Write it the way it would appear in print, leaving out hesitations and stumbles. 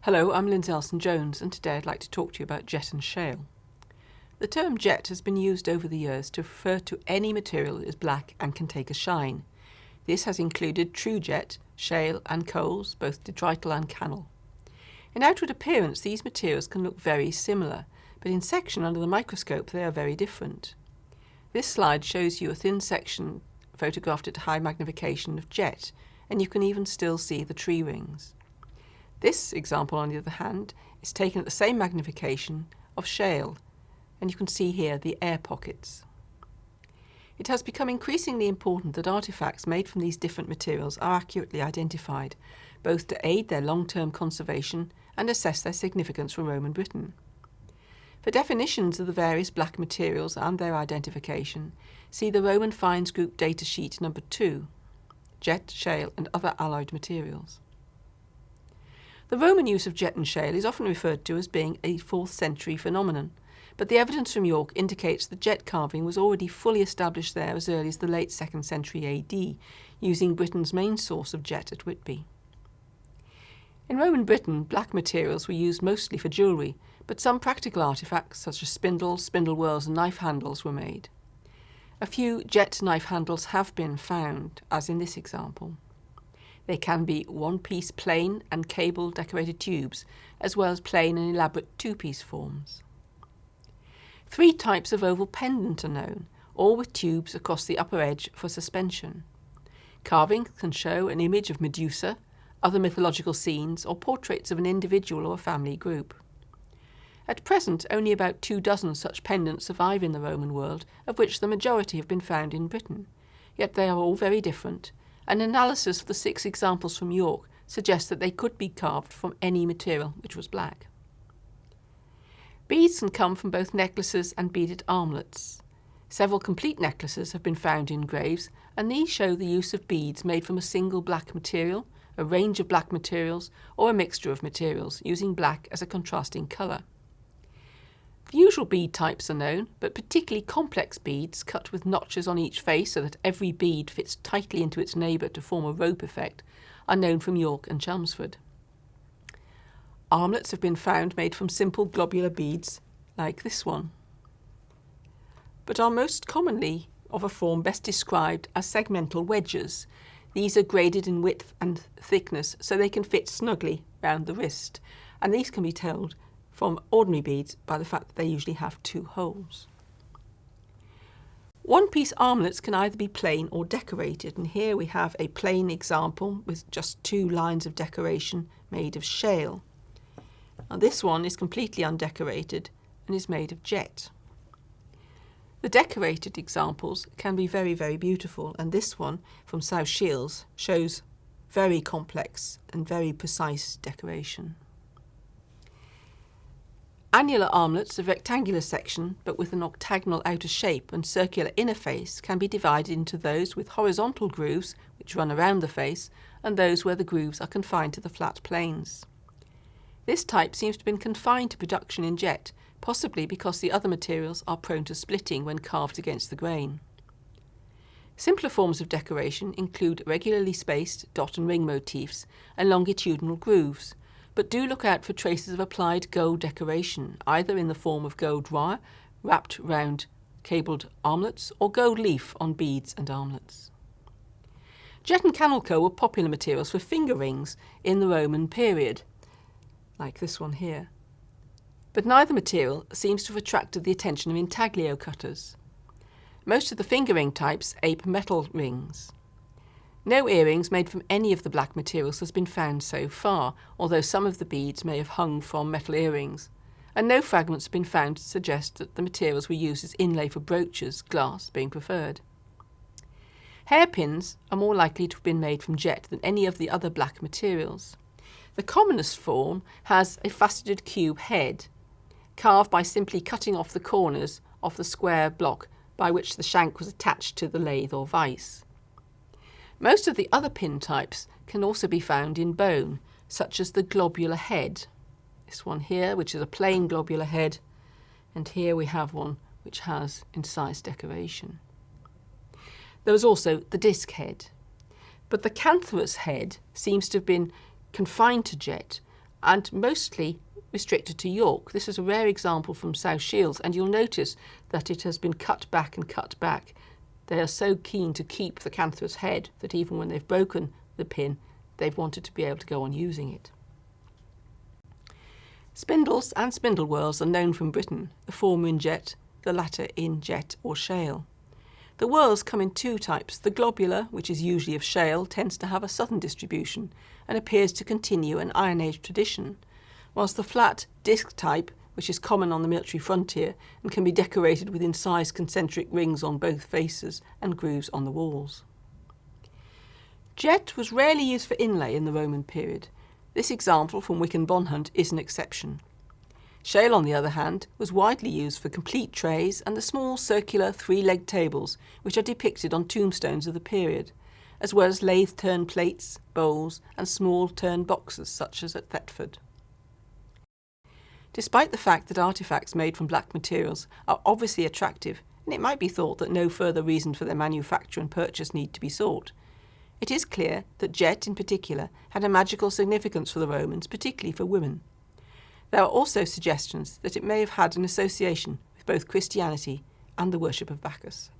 Hello, I'm Lindsay Elson-Jones, and today I'd like to talk to you about jet and shale. The term jet has been used over the years to refer to any material that is black and can take a shine. This has included true jet, shale and coals, both detrital and cannel. In outward appearance, these materials can look very similar, but in section under the microscope they are very different. This slide shows you a thin section photographed at high magnification of jet, and you can even still see the tree rings. This example, on the other hand, is taken at the same magnification of shale, and you can see here the air pockets. It has become increasingly important that artefacts made from these different materials are accurately identified, both to aid their long-term conservation and assess their significance for Roman Britain. For definitions of the various black materials and their identification, see the Roman Finds Group datasheet number 2, jet, shale and other alloyed materials. The Roman use of jet and shale is often referred to as being a 4th century phenomenon, but the evidence from York indicates that jet carving was already fully established there as early as the late 2nd century AD, using Britain's main source of jet at Whitby. In Roman Britain, black materials were used mostly for jewellery, but some practical artefacts such as spindles, spindle whorls and knife handles were made. A few jet knife handles have been found, as in this example. They can be one-piece plain and cable decorated tubes, as well as plain and elaborate two-piece forms. 3 types of oval pendant are known, all with tubes across the upper edge for suspension. Carvings can show an image of Medusa, other mythological scenes, or portraits of an individual or a family group. At present, only about 24 such pendants survive in the Roman world, of which the majority have been found in Britain, yet they are all very different. An analysis of the 6 examples from York suggests that they could be carved from any material which was black. Beads can come from both necklaces and beaded armlets. Several complete necklaces have been found in graves, and these show the use of beads made from a single black material, a range of black materials, or a mixture of materials, using black as a contrasting colour. The usual bead types are known, but particularly complex beads cut with notches on each face so that every bead fits tightly into its neighbour to form a rope effect are known from York and Chelmsford. Armlets have been found made from simple globular beads like this one, but are most commonly of a form best described as segmental wedges. These are graded in width and thickness so they can fit snugly round the wrist, and these can be told from ordinary beads by the fact that they usually have 2 holes. One-piece armlets can either be plain or decorated, and here we have a plain example with just 2 lines of decoration made of shale. Now this one is completely undecorated and is made of jet. The decorated examples can be very, very beautiful, and this one from South Shields shows very complex and very precise decoration. Annular armlets of rectangular section but with an octagonal outer shape and circular inner face can be divided into those with horizontal grooves which run around the face and those where the grooves are confined to the flat planes. This type seems to have been confined to production in jet, possibly because the other materials are prone to splitting when carved against the grain. Simpler forms of decoration include regularly spaced dot and ring motifs and longitudinal grooves, but do look out for traces of applied gold decoration, either in the form of gold wire wrapped round cabled armlets or gold leaf on beads and armlets. Jet and cannel were popular materials for finger rings in the Roman period, like this one here. But neither material seems to have attracted the attention of intaglio cutters. Most of the finger ring types ape metal rings. No earrings made from any of the black materials has been found so far, although some of the beads may have hung from metal earrings, and no fragments have been found to suggest that the materials were used as inlay for brooches, glass being preferred. Hairpins are more likely to have been made from jet than any of the other black materials. The commonest form has a faceted cube head, carved by simply cutting off the corners of the square block by which the shank was attached to the lathe or vise. Most of the other pin types can also be found in bone, such as the globular head. This one here, which is a plain globular head, and here we have one which has incised decoration. There was also the disc head, but the cantharus head seems to have been confined to jet and mostly restricted to York. This is a rare example from South Shields, and you'll notice that it has been cut back and cut back. They are so keen to keep the canthar's head that even when they've broken the pin, they've wanted to be able to go on using it. Spindles and spindle whorls are known from Britain, the former in jet, the latter in jet or shale. The whorls come in two types. The globular, which is usually of shale, tends to have a southern distribution and appears to continue an Iron Age tradition, whilst the flat disc type, which is common on the military frontier and can be decorated with incised concentric rings on both faces and grooves on the walls. Jet was rarely used for inlay in the Roman period. This example from Wyke Bonhunt is an exception. Shale, on the other hand, was widely used for complete trays and the small circular three-legged tables which are depicted on tombstones of the period, as well as lathe-turned plates, bowls and small turned boxes such as at Thetford. Despite the fact that artefacts made from black materials are obviously attractive, and it might be thought that no further reason for their manufacture and purchase need to be sought, it is clear that jet in particular had a magical significance for the Romans, particularly for women. There are also suggestions that it may have had an association with both Christianity and the worship of Bacchus.